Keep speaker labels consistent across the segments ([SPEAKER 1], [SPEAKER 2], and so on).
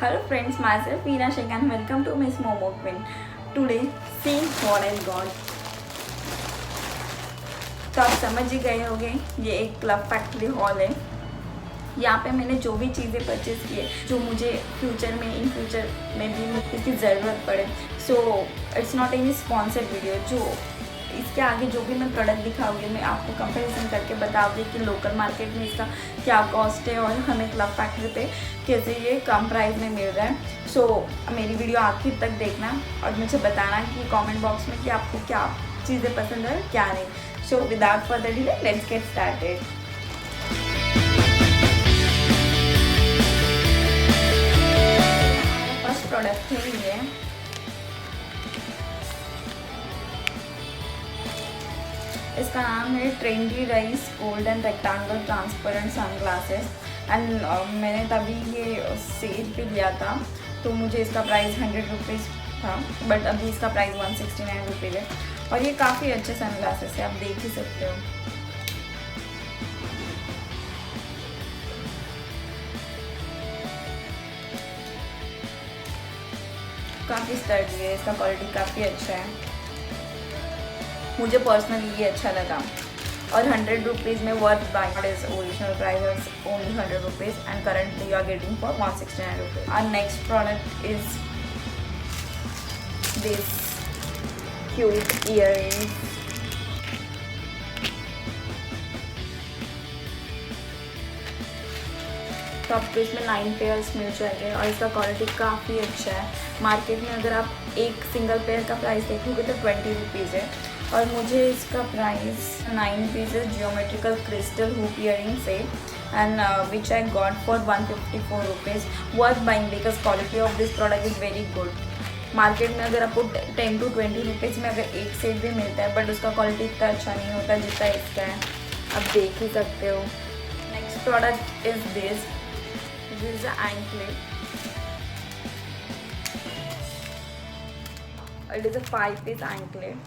[SPEAKER 1] Hello friends, myself Veena Sheikh and welcome to Miss Momo Queen. Today, see what I got. तो आप समझ ही गए होंगे ये एक क्लब फैक्ट्री हॉल है। यहाँ पे मैंने जो भी चीज़ें परचेज़ की है जो मुझे फ्यूचर में इन फ्यूचर में भी इसकी ज़रूरत पड़े। So it's not any sponsored video. जो इसके आगे जो भी मैं प्रोडक्ट दिखाऊंगी मैं आपको कंपैरिजन करके बताऊंगी कि लोकल मार्केट में इसका क्या कॉस्ट है और हमें क्लब फैक्ट्री पे कैसे ये कम प्राइस में मिल रहा है। सो मेरी वीडियो आखिर तक देखना और मुझे बताना कि कमेंट बॉक्स में कि आपको क्या चीज़ें पसंद है क्या नहीं। So without further delay let's get started. First product है ये इसका नाम है trendy rice golden rectangle transparent sunglasses and मैंने तभी ये सेल पे लिया था तो मुझे इसका प्राइस 100 रुपीज़ था, बट अभी इसका प्राइस 169 रुपीज़ है और ये काफ़ी अच्छे सनग्लासेस है, आप देख ही सकते हो। काफ़ी स्टर्डी है, इसका क्वालिटी काफ़ी अच्छा है, मुझे पर्सनली ये अच्छा लगा और 100 रुपीज़ में worth buying. Is original price only 100 rupees and currently you are getting for 169 rupees. Our next product is this cute earrings. तो आपको इसमें 9 पेयर्स मिल जाएंगे और इसका क्वालिटी काफ़ी अच्छा है। मार्केट में अगर आप एक सिंगल पेयर का प्राइस देखोगे तो 20 रुपीज़ है और मुझे इसका price 9 pieces geometrical crystal hook earring से and which I got for 154 rupees. Worth buying because quality of this product is very good. Market में अगर आपको 10 to 20 रुपीज़ में अगर एक सेट भी मिलता है बट उसका क्वालिटी इतना अच्छा नहीं होता जितना इसका है, आप देख ही सकते हो। Next product is this is anklet. It is a 5-piece anklet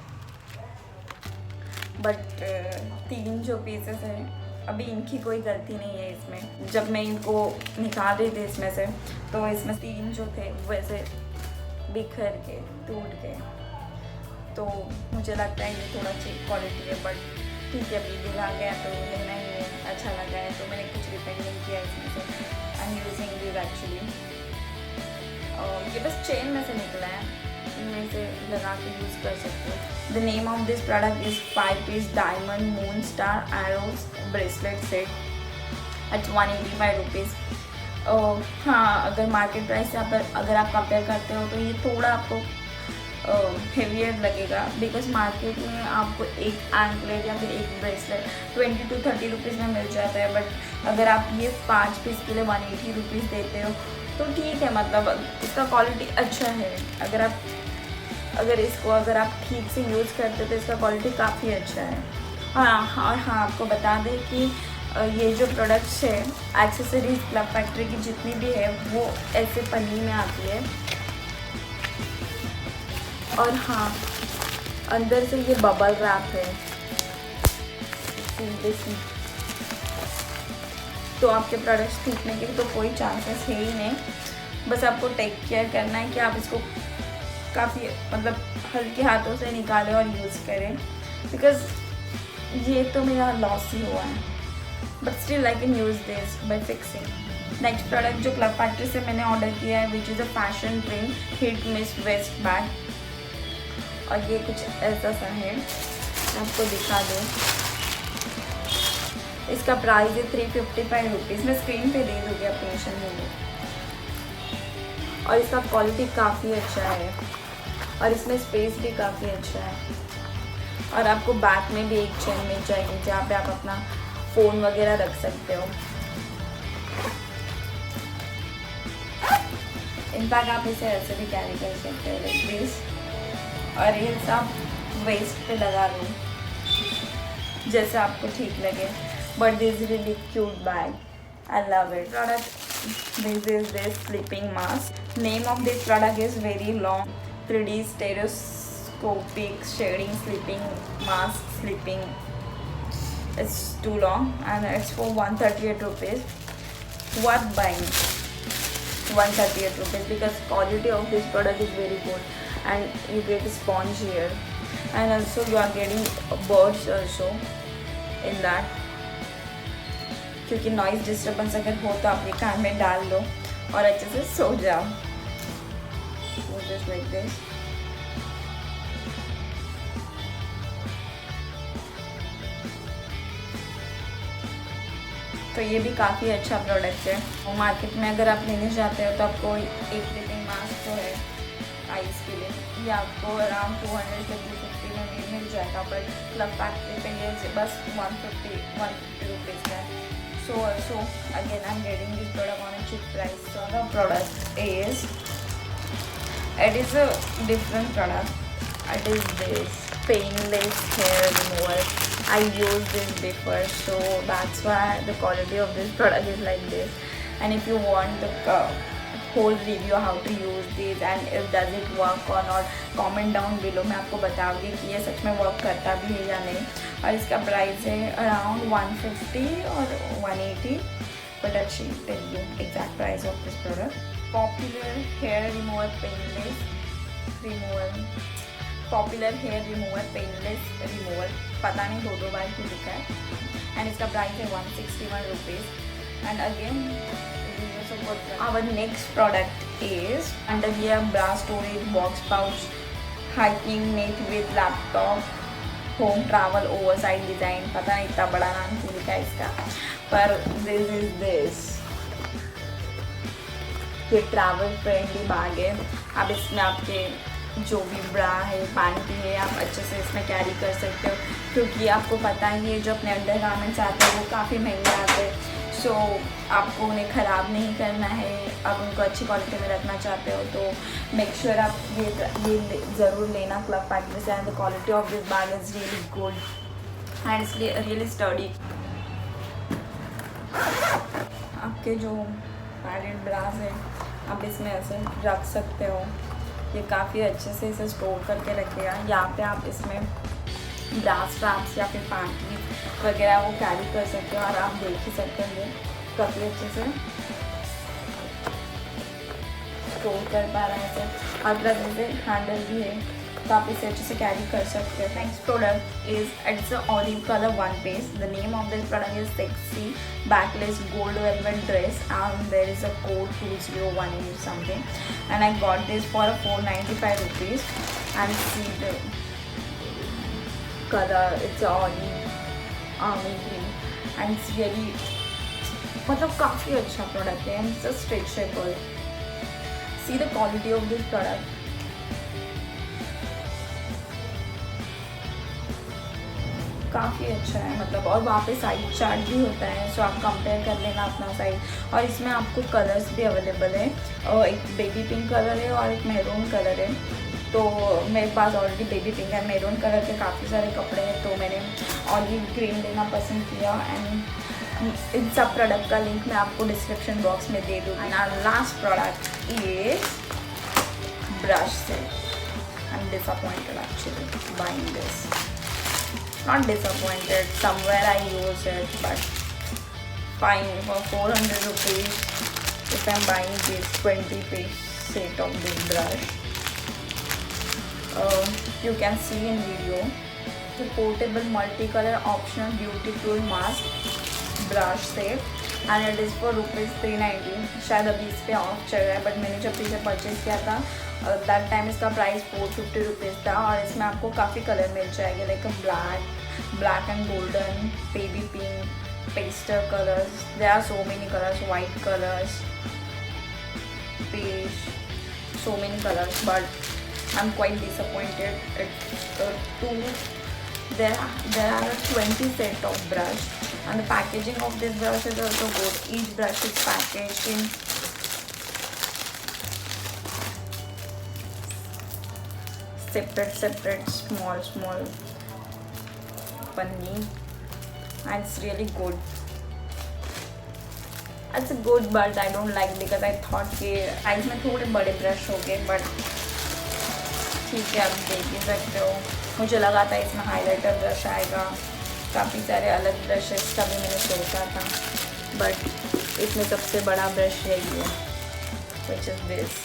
[SPEAKER 1] but 3 जो पीसेस हैं अभी इनकी कोई गलती नहीं है इसमें। जब मैं इनको निकाल रही थी इसमें से तो इसमें 3 जो थे वैसे बिखर के टूट गए, तो मुझे लगता है ये थोड़ा चीप क्वालिटी है बट ठीक है, अभी दिल आ गया तो लेना ही है, अच्छा लगा है तो मैंने कुछ रिपेयर नहीं किया इसमें से। I am using this actually. ये बस चेन में से निकला है, इनमें से लगा के यूज़ कर सकते हो। The name of this product is 5-piece diamond moon star arrows bracelet set at 185 rupees. हाँ, अगर मार्केट प्राइस से अगर आप कंपेयर करते हो तो ये थोड़ा आपको हेवियर लगेगा बिकॉज मार्केट में आपको एक एंकलेट या फिर एक ब्रेसलेट 20 to 30 रुपीज़ में मिल जाता है, बट अगर आप ये 5 पीस के लिए 180 रुपीज़ देते हो तो ठीक है, मतलब इसका क्वालिटी अच्छा है। अगर आप ठीक से यूज़ करते हो तो इसका क्वालिटी काफ़ी अच्छा है। हाँ, आपको बता दें कि ये जो प्रोडक्ट्स है एक्सेसरीज क्लब फैक्ट्री की जितनी भी है वो ऐसे पन्नी में आती है और हाँ अंदर से ये बबल रैप है तो आपके प्रोडक्ट्स टूटने के तो कोई चांसेस है ही नहीं। बस आपको टेक केयर करना है कि आप इसको काफ़ी मतलब हल्के हाथों से निकालें और यूज़ करें बिकॉज ये तो मेरा लॉस ही हुआ है, but still I can use this by fixing. Next product जो क्लब फैक्ट्री से मैंने ऑर्डर किया है which is a fashion trend hit miss waist bag और ये कुछ ऐसा सा है, आपको दिखा दूँ। इसका प्राइस है 355 रुपीज़। मैं स्क्रीन पे दे दूँगी, आप टेंशन नहीं लो। और इसका क्वालिटी काफ़ी अच्छा है और इसमें स्पेस भी काफ़ी अच्छा है और आपको बैक में भी एक चेन मिल जाएगी जहाँ पे आप अपना फ़ोन वगैरह रख सकते हो। इनफैक्ट आप इसे ऐसे भी कैरी कर सकते हो लाइक दिस और ये सब वेस्ट पे लगा लो जैसे आपको ठीक लगे, but this is really cute bag, I love it. Product this is this sleeping mask. Name of this product is very long 3D stereoscopic shading sleeping mask sleeping. It's too long and it's for 138 rupees. Worth buying. 138 rupees because quality of this product is very good and you get a sponge here and also you are getting birds also in that, क्योंकि noise disturbance अगर हो तो आप ये कान में डाल लो और अच्छे से सो जाओ. Just like this. तो ये भी काफ़ी अच्छा प्रोडक्ट है. मार्केट में अगर आप लेने जाते हो तो आपको एक लिपिंग मास्क जो है आइस के लिए ये आपको अराउंड 200 से 250 में मिल जाएगा, बट क्लब फैक्ट्री पे ये बस 150 रुपीज़ का है. So also again I'm getting this product on a cheap price. So the product is, it is a different product. It is this painless hair remover. I used this before, so that's why the quality of this product is like this. And if you want the whole review how to use this and if does it work or not, comment down below. मैं आपको बताऊँगी कि ये सच में work करता भी है या नहीं. और इसका प्राइस है अराउंड 150 और 180, but I'll tell you exact price of this product. Popular hair remover painless remover. Popular hair remover painless remover. पता नहीं दो बार क्यों लिखा है. And इसका प्राइस है 161 rupees. And again, our next product is Undergarments bra storage box pouch, hiking net with laptop, home travel oversized design. पता नहीं इतना बड़ा नाम क्यों लिखा है इसका, पर this is this. ये ट्रैवल फ्रेंडली बैग है. अब इसमें आपके जो भी ब्रा है, पैंटी है, आप अच्छे से इसमें कैरी कर सकते हो, क्योंकि आपको पता ही है जो अपने अंडरगारमेंट्स आते हैं वो काफ़ी महंगे आते हैं. सो आपको उन्हें ख़राब नहीं करना है, आप उनको अच्छी क्वालिटी में रखना चाहते हो तो मेक श्योर आप ये ज़रूर लेना क्लब फैक्ट्री से. And the quality of this bag is really good and it's really study. आपके जो पैडेड ब्रास है आप इसमें ऐसे रख सकते हो. ये काफ़ी अच्छे से इसे स्टोर करके रखेगा. यहाँ पे आप इसमें ब्रास स्ट्रैप्स या फिर पैंटी वगैरह वो कैरी कर सकते हो और आप देख ही सकते हो ये काफ़ी अच्छे से स्टोर कर पा रहे हैं. और प्लस इसे हैंडल भी है तो आप इसे अच्छे से कैरी कर सकते हो. Next product is it's a olive colour one piece. The name of this product is sexy backless gold velvet dress and there is a code 2018 something and I got this for 495 rupees. And see the color, it's olive army green and it's really मतलब काफ़ी अच्छा product है. It's a stretchable. See the quality of this product. काफ़ी अच्छा है मतलब. और वहाँ पे साइज चार्ट भी होता है, सो आप कंपेयर कर लेना अपना साइज. और इसमें आपको कलर्स भी अवेलेबल है. एक बेबी पिंक कलर है और एक मैरून कलर है. तो मेरे पास already baby pink and maroon colour के काफ़ी सारे कपड़े हैं तो मैंने ऑलिव ग्रीन लेना पसंद किया. एंड इन सब प्रोडक्ट का लिंक मैं आपको डिस्क्रिप्शन बॉक्स में दे दूँगी. And our last product is brush set. I am disappointed actually buying this. Not disappointed, somewhere I use it but fine for 400 rupees if I'm buying this 20-piece set of this brush. You can see in video the portable multicolor optional beautiful mask brush set and it is for rupees 390. शायद अभी इस पे of चल रहा है but मैंने जब इसे परचेज़ किया था दैट टाइम इसका प्राइस 450 रुपीज़ था. और इसमें आपको काफ़ी कलर मिल जाएंगे like black and golden, baby pink, pastel colours. There are so many colours, white colours, beige, so many colors, but I'm quite disappointed. There are 20 set of brush and the packaging of this brush is also good. Each brush is packaged in separate small panni and it's really good. It's good but I don't like because I thought कि size में थोड़े बड़े brush हो गए but ठीक है आप देख ही सकते हो. मुझे लगा था इसमें हाइलाइटर ब्रश आएगा, काफ़ी सारे अलग ब्रशेस का भी मैंने सोचा था बट इसमें सबसे बड़ा ब्रश यही है. Which is this.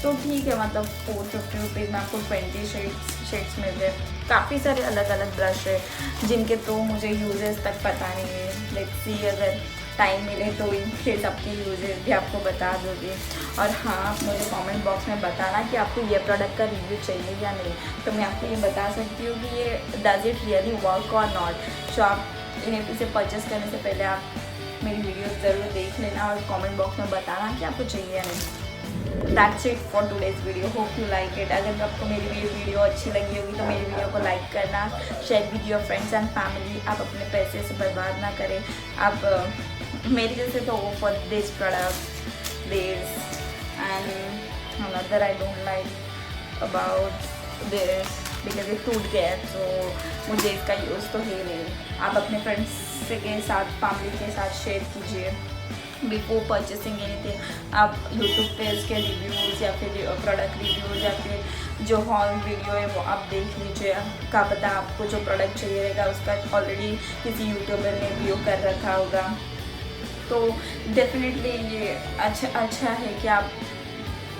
[SPEAKER 1] तो ठीक है, मतलब 450 रुपीज़ में आपको 20 शेड्स मिल गए। काफ़ी सारे अलग अलग ब्रश है जिनके तो मुझे यूजेस तक पता नहीं है। लेट्स सी, अगर टाइम मिले तो इनके सबके यूजेस भी आपको बता दोगे। और हाँ, आप मुझे कमेंट बॉक्स में बताना कि आपको ये प्रोडक्ट का रिव्यू चाहिए या नहीं, तो मैं आपको ये बता सकती हूँ कि ये डज इट रियली वर्क और नॉट। तो आप इसे परचेस करने से पहले आप मेरी वीडियो ज़रूर देख लेना और कमेंट बॉक्स में बताना कि आपको चाहिए या नहीं। That's it for today's video. Hope you like it. अगर आपको मेरी वीडियो अच्छी लगी होगी तो मेरी वीडियो को लाइक करना, share with your friends and family. आप अपने पैसे से बर्बाद ना करें। आप मेरे जैसे तो वो for this product this and another I don't like about this because ये टूट गया, तो मुझे इसका यूज़ तो है नहीं। आप अपने फ्रेंड्स के साथ, फैमिली के साथ शेयर कीजिए बिफोर परचेसिंग एनीथिंग। आप यूट्यूब पे इसके रिव्यूज़ या फिर प्रोडक्ट रिव्यूज़ या फिर जो हॉल वीडियो है वो आप देख लीजिए। क्या पता आपको जो प्रोडक्ट चाहिए रहेगा उसका ऑलरेडी किसी यूट्यूबर ने रिव्यू कर रखा होगा। तो डेफिनेटली ये अच्छा है कि आप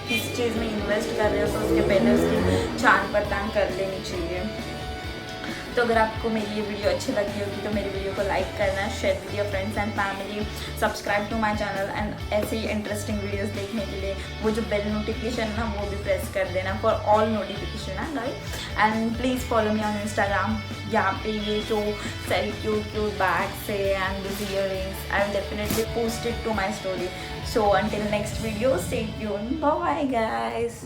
[SPEAKER 1] किस चीज़ में इन्वेस्ट कर रहे हो तो उसके पहले उसकी जांच पड़ताल कर लेनी चाहिए। तो अगर आपको मेरी ये वीडियो अच्छी लगी होगी तो मेरी वीडियो को लाइक करना, share with your friends and family, subscribe to my channel and ऐसे ही इंटरेस्टिंग वीडियोस देखने के लिए वो जो बेल नोटिफिकेशन ना वो भी प्रेस कर देना फॉर ऑल नोटिफिकेशन है guys. And please follow me on Instagram. यहाँ पे ये जो सारी क्यूट बैग्स है and this earrings, I will definitely post it to my story. So until next video, stay tuned, bye bye guys.